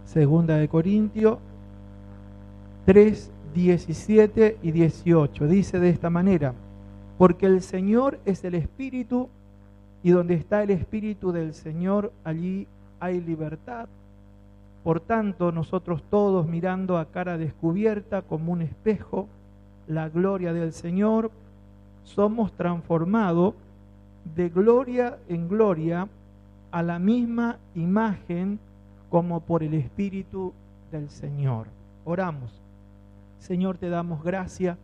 Segunda de Corintios 3, 17 y 18. Dice de esta manera: porque el Señor es el Espíritu, y donde está el Espíritu del Señor, allí hay libertad. Por tanto, nosotros todos, mirando a cara descubierta como un espejo la gloria del Señor, somos transformados de gloria en gloria a la misma imagen como por el Espíritu del Señor. Oramos. Señor, te damos gracias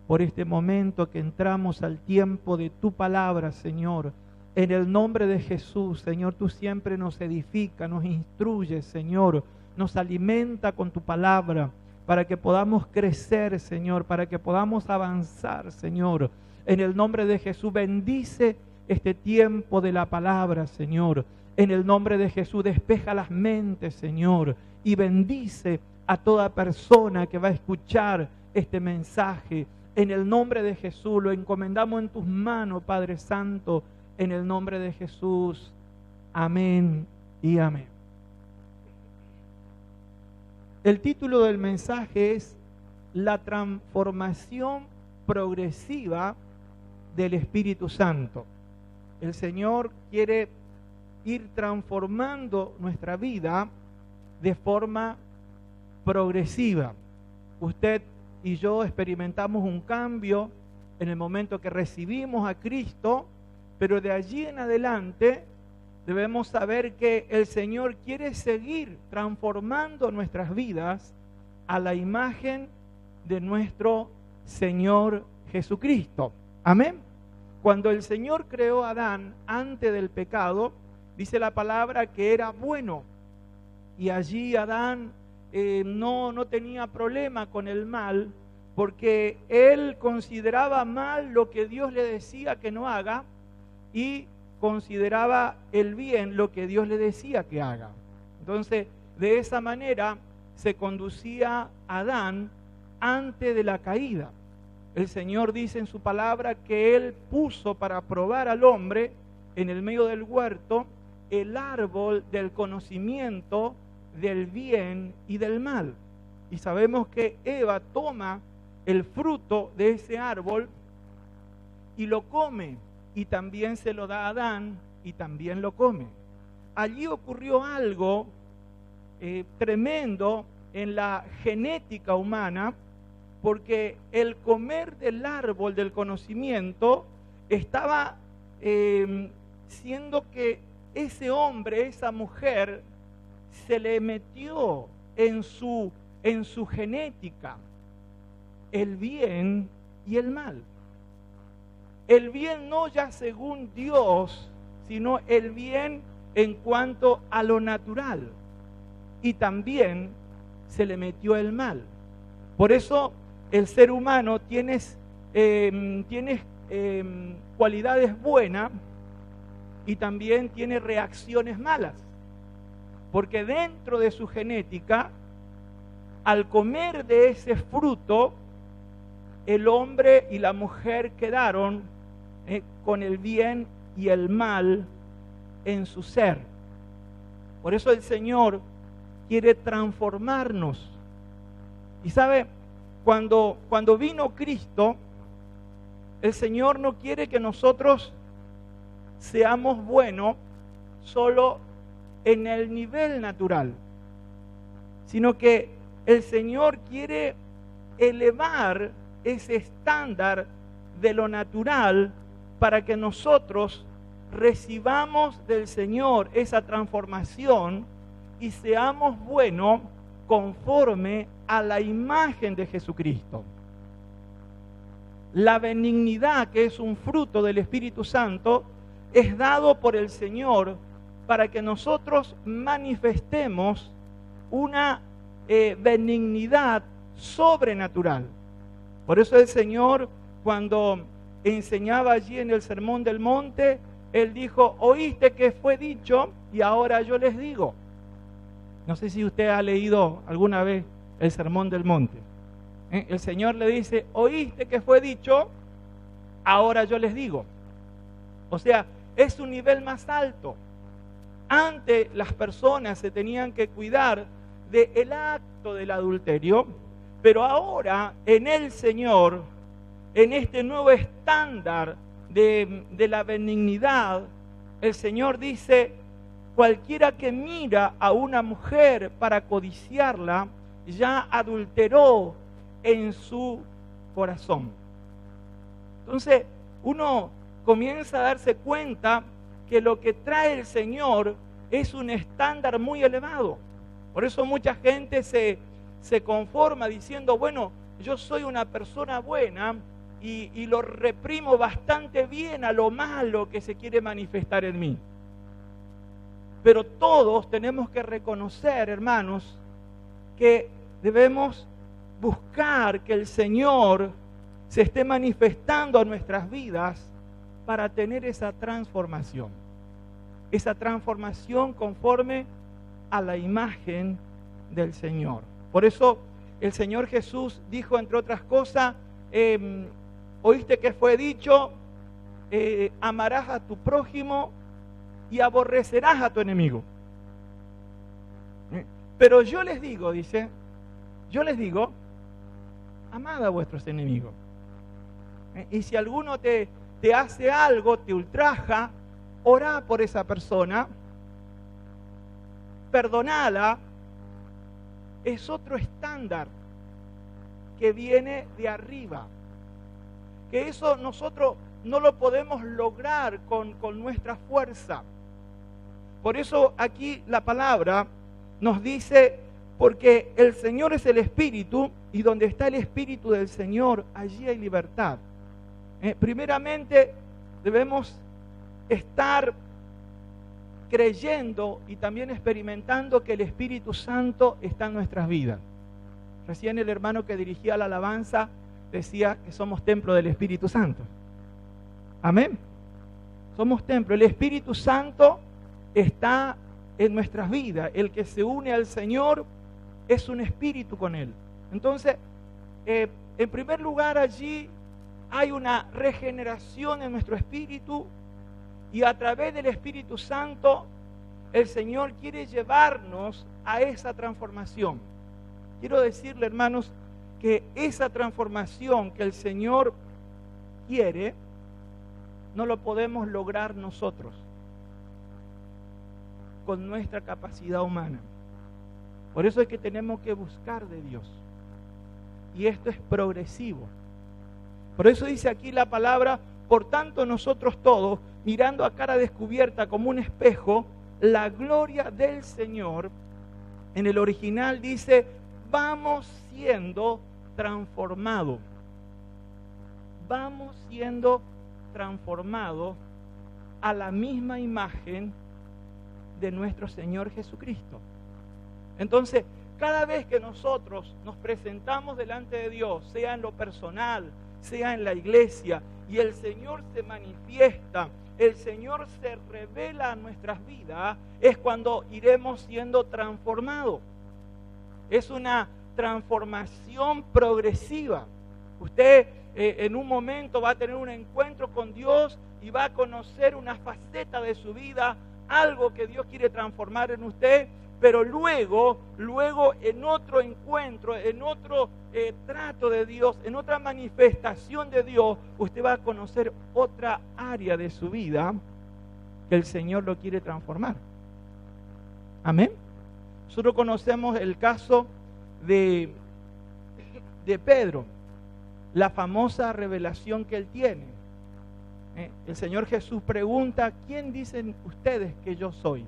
por este momento que entramos al tiempo de tu palabra, Señor. En el nombre de Jesús, Señor, tú siempre nos edificas, nos instruyes, Señor, nos alimenta con tu palabra para que podamos crecer, Señor, para que podamos avanzar, Señor. En el nombre de Jesús, bendice este tiempo de la palabra, Señor. En el nombre de Jesús, despeja las mentes, Señor, y bendice a toda persona que va a escuchar este mensaje. En el nombre de Jesús, lo encomendamos en tus manos, Padre Santo, en el nombre de Jesús. Amén y amén. El título del mensaje es La transformación progresiva del Espíritu Santo. El Señor quiere ir transformando nuestra vida de forma progresiva. Usted y yo experimentamos un cambio en el momento que recibimos a Cristo, pero de allí en adelante debemos saber que el Señor quiere seguir transformando nuestras vidas a la imagen de nuestro Señor Jesucristo. Amén. Cuando el Señor creó a Adán antes del pecado, dice la palabra que era bueno, y allí Adán no tenía problema con el mal, porque él consideraba mal lo que Dios le decía que no haga, y consideraba el bien lo que Dios le decía que haga. Entonces, de esa manera se conducía Adán antes de la caída. El Señor dice en su palabra que Él puso para probar al hombre en el medio del huerto el árbol del conocimiento del bien y del mal. Y sabemos que Eva toma el fruto de ese árbol y lo come, y también se lo da a Adán y también lo come. Allí ocurrió algo tremendo en la genética humana, porque el comer del árbol del conocimiento estaba siendo que ese hombre, esa mujer, se le metió en su genética el bien y el mal. El bien no ya según Dios, sino el bien en cuanto a lo natural. Y también se le metió el mal. Por eso el ser humano tiene cualidades buenas y también tiene reacciones malas. Porque dentro de su genética, al comer de ese fruto, el hombre y la mujer quedaron con el bien y el mal en su ser. Por eso el Señor quiere transformarnos. Y sabe, cuando vino Cristo, el Señor no quiere que nosotros seamos buenos solo en el nivel natural, sino que el Señor quiere elevar ese estándar de lo natural para que nosotros recibamos del Señor esa transformación y seamos buenos conforme a la imagen de Jesucristo. La benignidad, que es un fruto del Espíritu Santo, es dado por el Señor para que nosotros manifestemos una benignidad sobrenatural. Por eso el Señor, cuando enseñaba allí en el Sermón del Monte, Él dijo: oíste que fue dicho y ahora yo les digo. No sé si usted ha leído alguna vez el Sermón del Monte. El Señor le dice: oíste que fue dicho, ahora yo les digo. O sea, es un nivel más alto. Antes las personas se tenían que cuidar del acto del adulterio, pero ahora en el Señor, en este nuevo estándar de la benignidad, el Señor dice: cualquiera que mira a una mujer para codiciarla, ya adulteró en su corazón. Entonces, uno comienza a darse cuenta que lo que trae el Señor es un estándar muy elevado. Por eso mucha gente se conforma diciendo: bueno, yo soy una persona buena y lo reprimo bastante bien a lo malo que se quiere manifestar en mí. Pero todos tenemos que reconocer, hermanos, que debemos buscar que el Señor se esté manifestando en nuestras vidas para tener esa transformación conforme a la imagen del Señor. Por eso el Señor Jesús dijo, entre otras cosas, oíste que fue dicho, amarás a tu prójimo y aborrecerás a tu enemigo. Pero yo les digo, dice, amad a vuestros enemigos. Y si alguno te hace algo, te ultraja, orá por esa persona, perdonala. Es otro estándar que viene de arriba. Que eso nosotros no lo podemos lograr con nuestra fuerza. Por eso aquí la palabra nos dice: porque el Señor es el Espíritu, y donde está el Espíritu del Señor, allí hay libertad. Primeramente debemos estar creyendo y también experimentando que el Espíritu Santo está en nuestras vidas. Recién el hermano que dirigía la alabanza decía que somos templo del Espíritu Santo. Amén. Somos templo. El Espíritu Santo está en nuestras vidas. El que se une al Señor es un espíritu con Él. Entonces, en primer lugar, allí hay una regeneración en nuestro espíritu, y a través del Espíritu Santo el Señor quiere llevarnos a esa transformación. Quiero decirle, hermanos, que esa transformación que el Señor quiere no lo podemos lograr nosotros con nuestra capacidad humana. Por eso es que tenemos que buscar de Dios, y esto es progresivo. Por eso dice aquí la palabra: por tanto nosotros todos, mirando a cara descubierta como un espejo la gloria del Señor, en el original dice: vamos siendo transformados. Vamos siendo transformados a la misma imagen de nuestro Señor Jesucristo. Entonces, cada vez que nosotros nos presentamos delante de Dios, sea en lo personal, sea en la iglesia, y el Señor se manifiesta, el Señor se revela en nuestras vidas, es cuando iremos siendo transformados. Es una transformación progresiva. Usted en un momento va a tener un encuentro con Dios y va a conocer una faceta de su vida, algo que Dios quiere transformar en usted, pero luego en otro encuentro, en otro trato de Dios, en otra manifestación de Dios, usted va a conocer otra área de su vida que el Señor lo quiere transformar. Amén. Nosotros conocemos el caso de Pedro, la famosa revelación que él tiene. El Señor Jesús pregunta: ¿quién dicen ustedes que yo soy?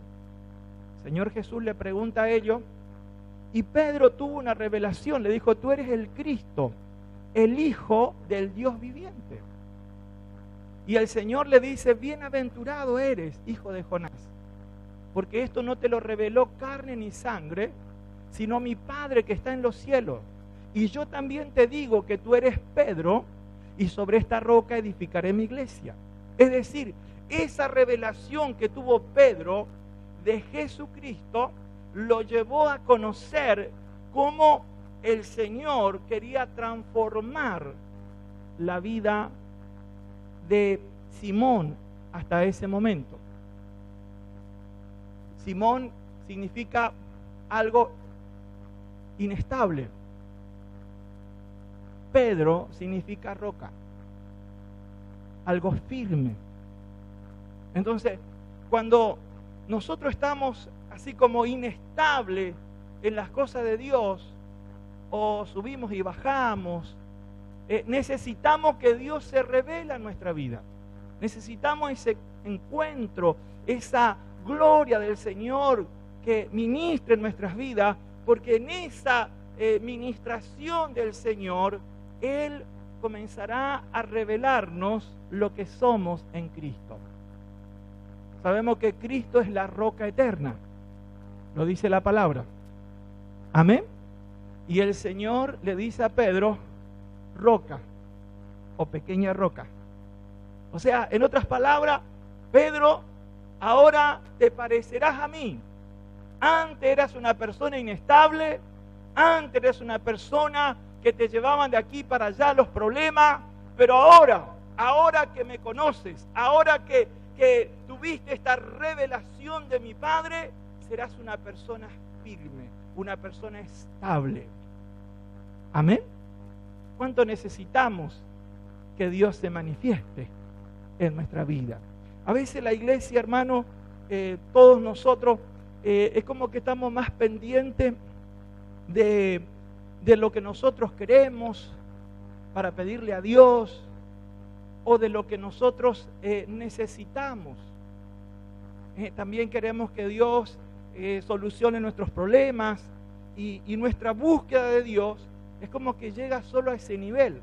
El Señor Jesús le pregunta a ellos, y Pedro tuvo una revelación, le dijo: tú eres el Cristo, el Hijo del Dios viviente. Y el Señor le dice: bienaventurado eres, hijo de Jonás, porque esto no te lo reveló carne ni sangre, sino mi Padre que está en los cielos. Y yo también te digo que tú eres Pedro, y sobre esta roca edificaré mi iglesia. Es decir, esa revelación que tuvo Pedro de Jesucristo lo llevó a conocer cómo el Señor quería transformar la vida de Simón hasta ese momento. Simón significa algo inestable. Pedro significa roca, algo firme. Entonces, cuando nosotros estamos así como inestables en las cosas de Dios, o subimos y bajamos, necesitamos que Dios se revele en nuestra vida. Necesitamos ese encuentro, esa gloria del Señor que ministre en nuestras vidas, porque en esa ministración del Señor, Él comenzará a revelarnos lo que somos en Cristo. Sabemos que Cristo es la roca eterna, lo dice la palabra. Amén. Y el Señor le dice a Pedro, roca o pequeña roca. O sea, en otras palabras, Pedro, ahora te parecerás a mí. Antes eras una persona inestable, antes eras una persona que te llevaban de aquí para allá los problemas, pero ahora que me conoces, ahora que tuviste esta revelación de mi Padre, serás una persona firme, una persona estable. Amén. ¿Cuánto necesitamos que Dios se manifieste en nuestra vida? A veces la iglesia, hermano, todos nosotros, es como que estamos más pendientes de lo que nosotros queremos para pedirle a Dios, o de lo que nosotros necesitamos. También queremos que Dios solucione nuestros problemas, y nuestra búsqueda de Dios es como que llega solo a ese nivel.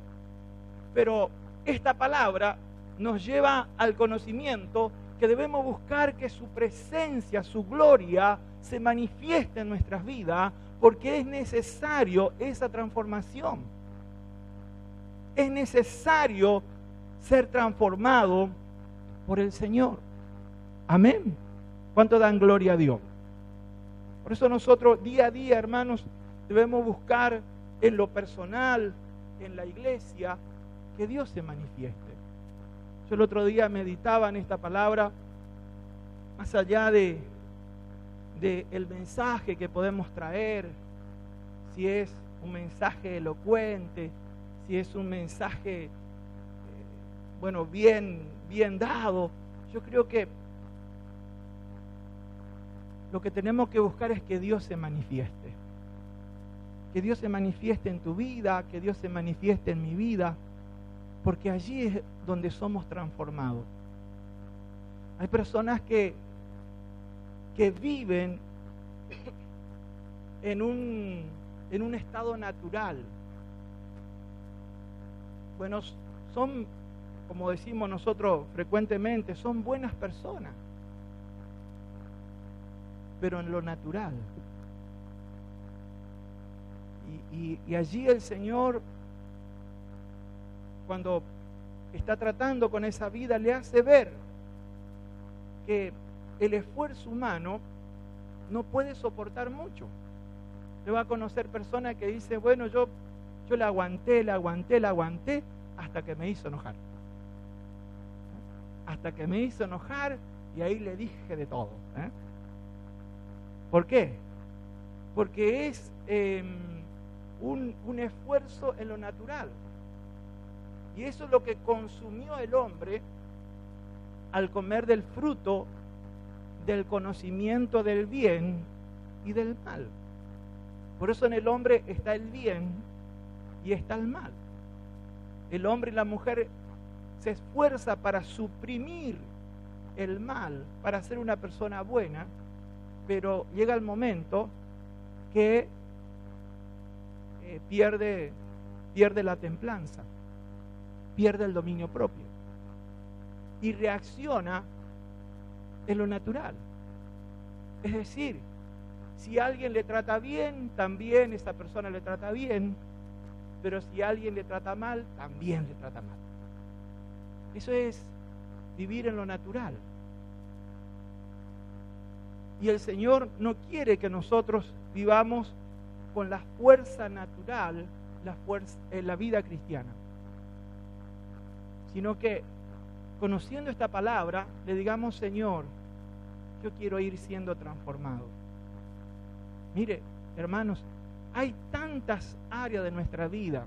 Pero esta palabra nos lleva al conocimiento que debemos buscar que su presencia, su gloria, se manifieste en nuestras vidas, porque es necesario esa transformación. Es necesario ser transformado por el Señor. Amén. ¿Cuánto dan gloria a Dios? Por eso nosotros día a día, hermanos, debemos buscar en lo personal, en la iglesia, que Dios se manifieste. Yo el otro día meditaba en esta palabra, más allá de el mensaje que podemos traer, si es un mensaje elocuente, si es un mensaje bien dado. Yo creo que lo que tenemos que buscar es que Dios se manifieste. Que Dios se manifieste en tu vida, que Dios se manifieste en mi vida, porque allí es donde somos transformados. Hay personas que viven en un estado natural. Bueno, son, como decimos nosotros frecuentemente, son buenas personas, pero en lo natural. Y allí el Señor, cuando está tratando con esa vida, le hace ver que el esfuerzo humano no puede soportar mucho. Le va a conocer personas que dicen, bueno, yo la aguanté hasta que me hizo enojar. Hasta que me hizo enojar y ahí le dije de todo. ¿Por qué? Porque es un esfuerzo en lo natural. Y eso es lo que consumió el hombre al comer del fruto del conocimiento del bien y del mal. Por eso en el hombre está el bien y está el mal. El hombre y la mujer se esfuerza para suprimir el mal, para ser una persona buena, pero llega el momento que pierde la templanza, pierde el dominio propio y reacciona en lo natural. Es decir, si alguien le trata bien, también esa persona le trata bien, pero si alguien le trata mal, también le trata mal. Eso es vivir en lo natural. Y el Señor no quiere que nosotros vivamos con la fuerza natural, la vida cristiana, sino que conociendo esta palabra, le digamos, Señor, yo quiero ir siendo transformado. Mire, hermanos, hay tantas áreas de nuestra vida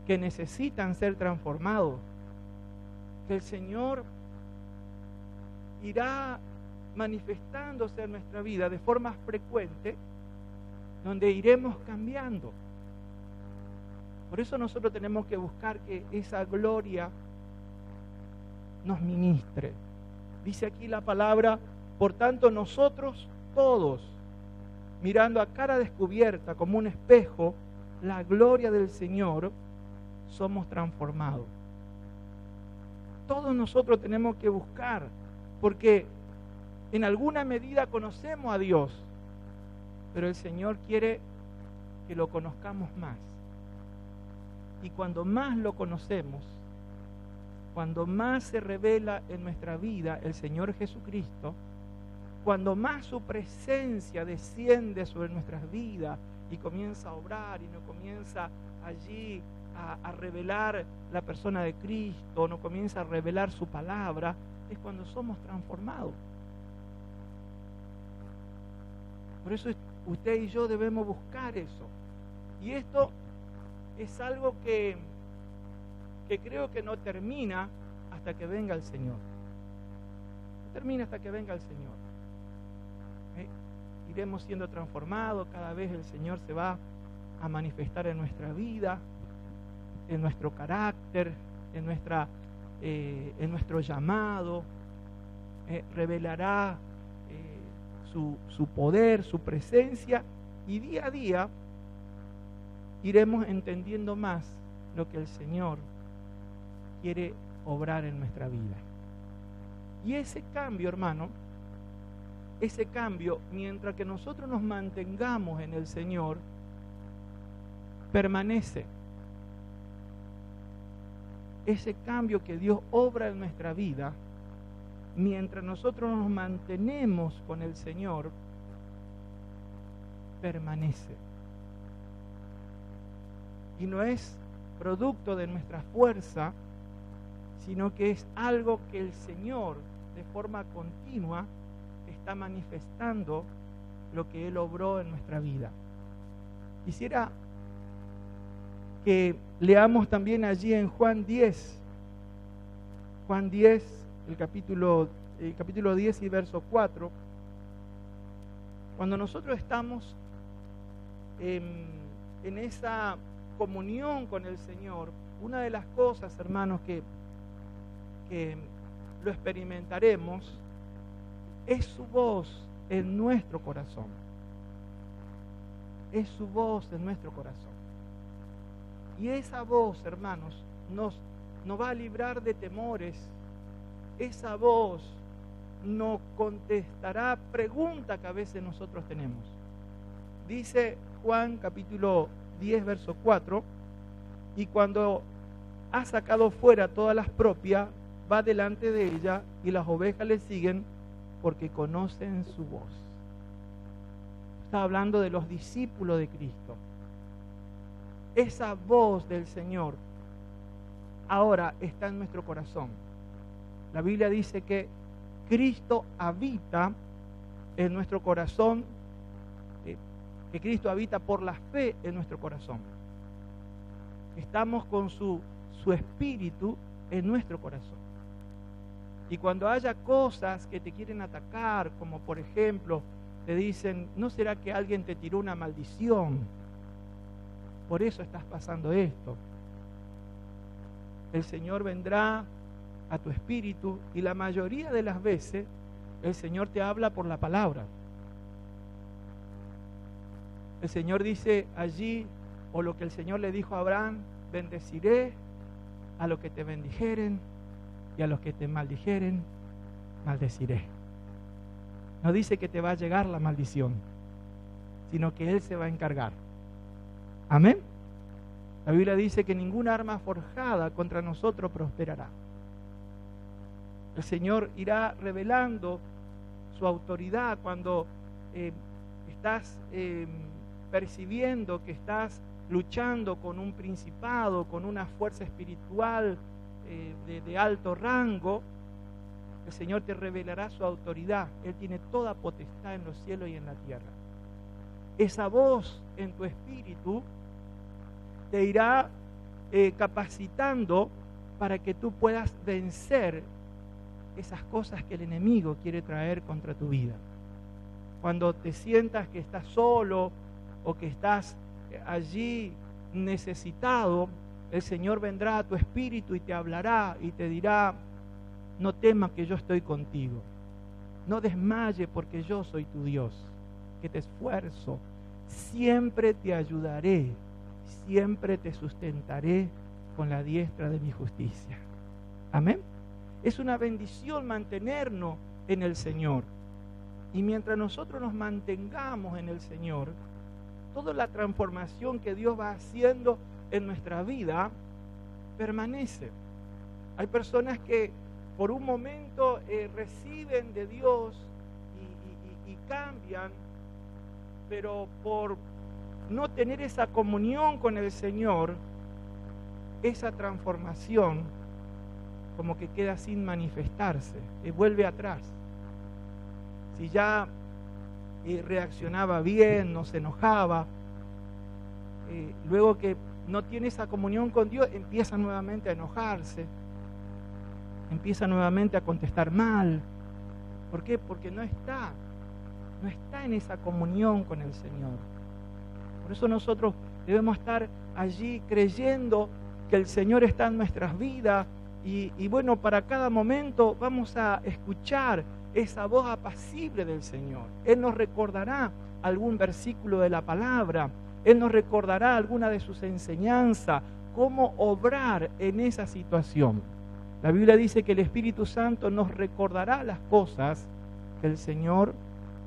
que necesitan ser transformados, que el Señor irá manifestándose en nuestra vida de forma frecuente, donde iremos cambiando. Por eso nosotros tenemos que buscar que esa gloria nos ministre. Dice aquí la palabra, por tanto nosotros todos, mirando a cara descubierta como un espejo, la gloria del Señor, somos transformados. Todos nosotros tenemos que buscar, porque en alguna medida conocemos a Dios, pero el Señor quiere que lo conozcamos más. Y cuando más lo conocemos, cuando más se revela en nuestra vida el Señor Jesucristo, cuando más su presencia desciende sobre nuestras vidas y comienza a obrar y nos comienza allí a revelar la persona de Cristo, nos comienza a revelar su palabra, es cuando somos transformados. Por eso usted y yo debemos buscar eso. Y esto es algo que creo que no termina hasta que venga el Señor. No termina hasta que venga el Señor. Iremos siendo transformados, cada vez el Señor se va a manifestar en nuestra vida, en nuestro carácter, en nuestro llamado, revelará su poder, su presencia, y día a día iremos entendiendo más lo que el Señor quiere obrar en nuestra vida. Y ese cambio, hermano, ese cambio, mientras que nosotros nos mantengamos en el Señor, permanece. Ese cambio que Dios obra en nuestra vida, mientras nosotros nos mantenemos con el Señor, permanece. Y no es producto de nuestra fuerza, sino que es algo que el Señor, de forma continua, está manifestando lo que Él obró en nuestra vida. Quisiera que leamos también allí en Juan 10, el capítulo 10 y verso 4. Cuando nosotros estamos en esa comunión con el Señor, una de las cosas, hermanos, que lo experimentaremos es su voz en nuestro corazón. Es su voz en nuestro corazón. Y esa voz, hermanos, nos va a librar de temores. Esa voz nos contestará preguntas que a veces nosotros tenemos. Dice Juan capítulo 10, verso 4, y cuando ha sacado fuera todas las propias, va delante de ella, y las ovejas le siguen porque conocen su voz. Está hablando de los discípulos de Cristo. Esa voz del Señor ahora está en nuestro corazón. La Biblia dice que Cristo habita en nuestro corazón, que Cristo habita por la fe en nuestro corazón. Estamos con su espíritu en nuestro corazón. Y cuando haya cosas que te quieren atacar, como por ejemplo, te dicen, ¿no será que alguien te tiró una maldición? Por eso estás pasando esto. El Señor vendrá a tu espíritu y la mayoría de las veces el Señor te habla por la palabra. El Señor dice allí, o lo que el Señor le dijo a Abraham, bendeciré a los que te bendijeren y a los que te maldijeren, maldeciré. No dice que te va a llegar la maldición, sino que Él se va a encargar. Amén. La Biblia dice que ninguna arma forjada contra nosotros prosperará. El Señor irá revelando su autoridad cuando estás percibiendo que estás luchando con un principado, con una fuerza espiritual de alto rango. El Señor te revelará su autoridad. Él tiene toda potestad en los cielos y en la tierra. esa voz en tu espíritu te irá capacitando para que tú puedas vencer esas cosas que el enemigo quiere traer contra tu vida. Cuando te sientas que estás solo o que estás allí necesitado, el Señor vendrá a tu espíritu y te hablará y te dirá: no temas, que yo estoy contigo. No desmaye, porque yo soy tu Dios, que te esfuerzo. Siempre te ayudaré, siempre te sustentaré con la diestra de mi justicia. Amén. Es una bendición mantenernos en el Señor. Y mientras nosotros nos mantengamos en el Señor, toda la transformación que Dios va haciendo en nuestra vida permanece. Hay personas que por un momento reciben de Dios y cambian, pero por no tener esa comunión con el Señor, esa transformación como que queda sin manifestarse, vuelve atrás. Si ya reaccionaba bien, no se enojaba, luego que no tiene esa comunión con Dios, empieza nuevamente a enojarse, empieza nuevamente a contestar mal. ¿Por qué? Porque no está en esa comunión con el Señor. Por eso nosotros debemos estar allí creyendo que el Señor está en nuestras vidas y bueno, para cada momento vamos a escuchar esa voz apacible del Señor. Él nos recordará algún versículo de la palabra, Él nos recordará alguna de sus enseñanzas, cómo obrar en esa situación. La Biblia dice que el Espíritu Santo nos recordará las cosas que el Señor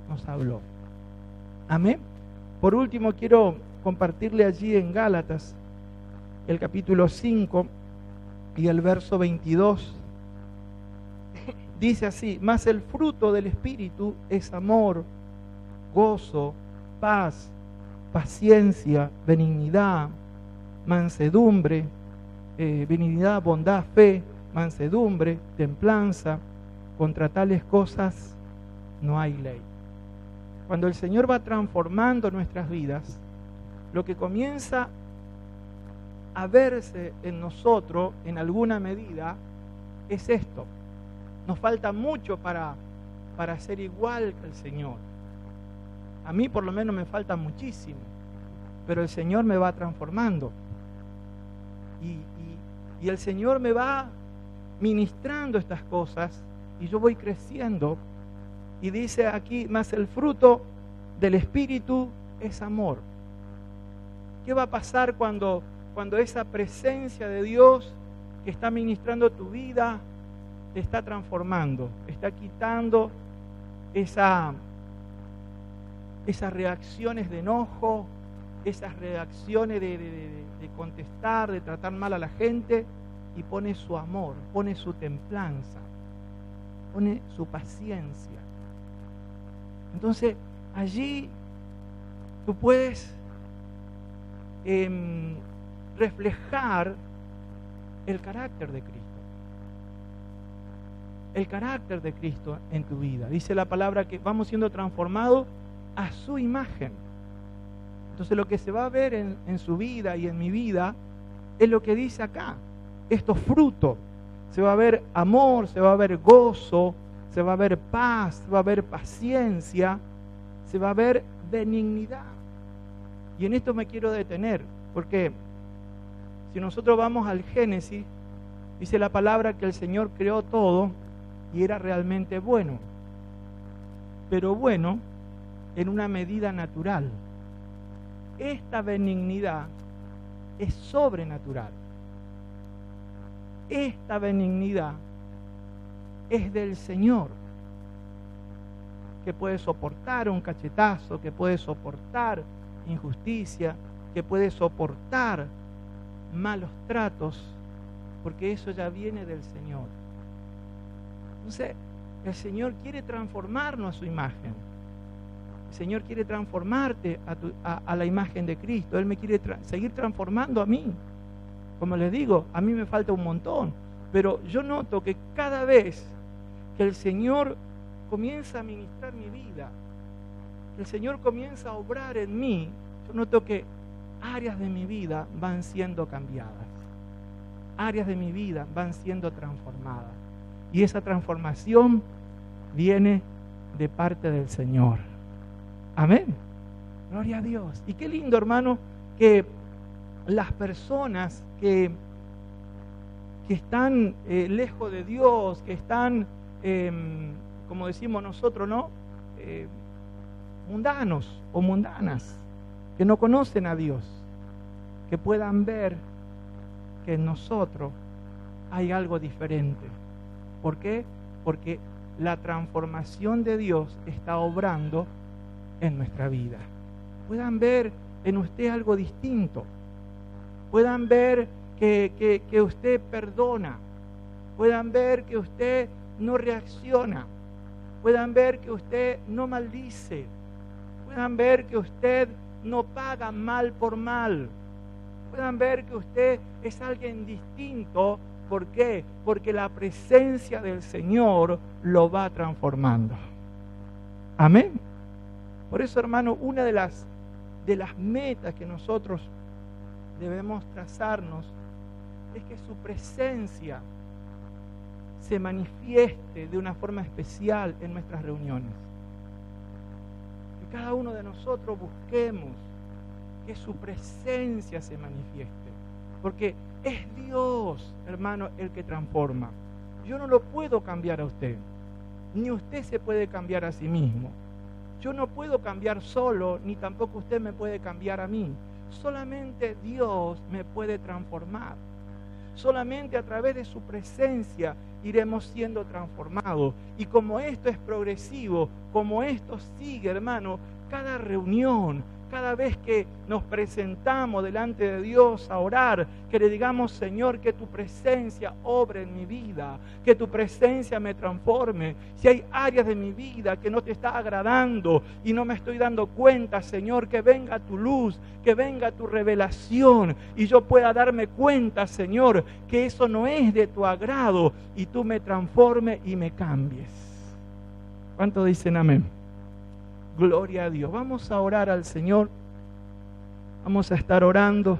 nos habló. Amén. Por último, quiero compartirle allí en Gálatas, el capítulo 5 y el verso 22. Dice así: mas el fruto del Espíritu es amor, gozo, paz, paciencia, benignidad, mansedumbre, benignidad, bondad, fe, mansedumbre, templanza. Contra tales cosas no hay ley. Cuando el Señor va transformando nuestras vidas, lo que comienza a verse en nosotros en alguna medida es esto: nos falta mucho para ser igual que el Señor. A mí por lo menos me falta muchísimo, pero el Señor me va transformando y el Señor me va ministrando estas cosas y yo voy creciendo. Y dice aquí: mas el fruto del Espíritu es amor. ¿Qué va a pasar cuando esa presencia de Dios que está ministrando tu vida te está transformando, está quitando esas reacciones de enojo, esas reacciones de contestar, de tratar mal a la gente, y pone su amor, pone su templanza, pone su paciencia? Entonces allí tú puedes reflejar el carácter de Cristo. El carácter de Cristo en tu vida. Dice la palabra que vamos siendo transformados a su imagen. Entonces lo que se va a ver en su vida y en mi vida es lo que dice acá. Estos frutos. Se va a ver amor, se va a ver gozo, se va a ver paz, se va a ver paciencia, se va a ver benignidad. Y en esto me quiero detener, porque si nosotros vamos al Génesis, dice la palabra que el Señor creó todo y era realmente bueno, pero bueno en una medida natural. Esta benignidad es sobrenatural. Esta benignidad es del Señor, que puede soportar un cachetazo, que puede soportar injusticia, que puede soportar malos tratos, porque eso ya viene del Señor. Entonces, el Señor quiere transformarnos a su imagen. El Señor quiere transformarte a la imagen de Cristo. Él me quiere seguir transformando a mí. Como les digo, a mí me falta un montón, pero yo noto que cada vez que el Señor comienza a ministrar mi vida, el Señor comienza a obrar en mí, yo noto que áreas de mi vida van siendo cambiadas. Áreas de mi vida van siendo transformadas. Y esa transformación viene de parte del Señor. Amén. Gloria a Dios. Y qué lindo, hermano, que las personas que están lejos de Dios, que están, como decimos nosotros, ¿no? Mundanos o mundanas, que no conocen a Dios, que puedan ver que en nosotros hay algo diferente. ¿Por qué? Porque la transformación de Dios está obrando en nuestra vida. Puedan ver en usted algo distinto. Puedan ver que usted perdona. Puedan ver que usted no reacciona. Puedan ver que usted no maldice. Puedan ver que usted no paga mal por mal. Puedan ver que usted es alguien distinto. ¿Por qué? Porque la presencia del Señor lo va transformando. Amén. Por eso, hermano, una de las metas que nosotros debemos trazarnos es que su presencia se manifieste de una forma especial en nuestras reuniones. Que cada uno de nosotros busquemos que su presencia se manifieste. Porque es Dios, hermano, el que transforma. Yo no lo puedo cambiar a usted, ni usted se puede cambiar a sí mismo. Yo no puedo cambiar solo, ni tampoco usted me puede cambiar a mí. Solamente Dios me puede transformar. Solamente a través de su presencia iremos siendo transformados. Y como esto es progresivo, como esto sigue, hermano, cada reunión, cada vez que nos presentamos delante de Dios a orar, que le digamos: Señor, que tu presencia obre en mi vida, que tu presencia me transforme. Si hay áreas de mi vida que no te está agradando y no me estoy dando cuenta, Señor, que venga tu luz, que venga tu revelación y yo pueda darme cuenta, Señor, que eso no es de tu agrado y tú me transformes y me cambies. ¿Cuántos dicen amén? Gloria a Dios. Vamos a orar al Señor. Vamos a estar orando.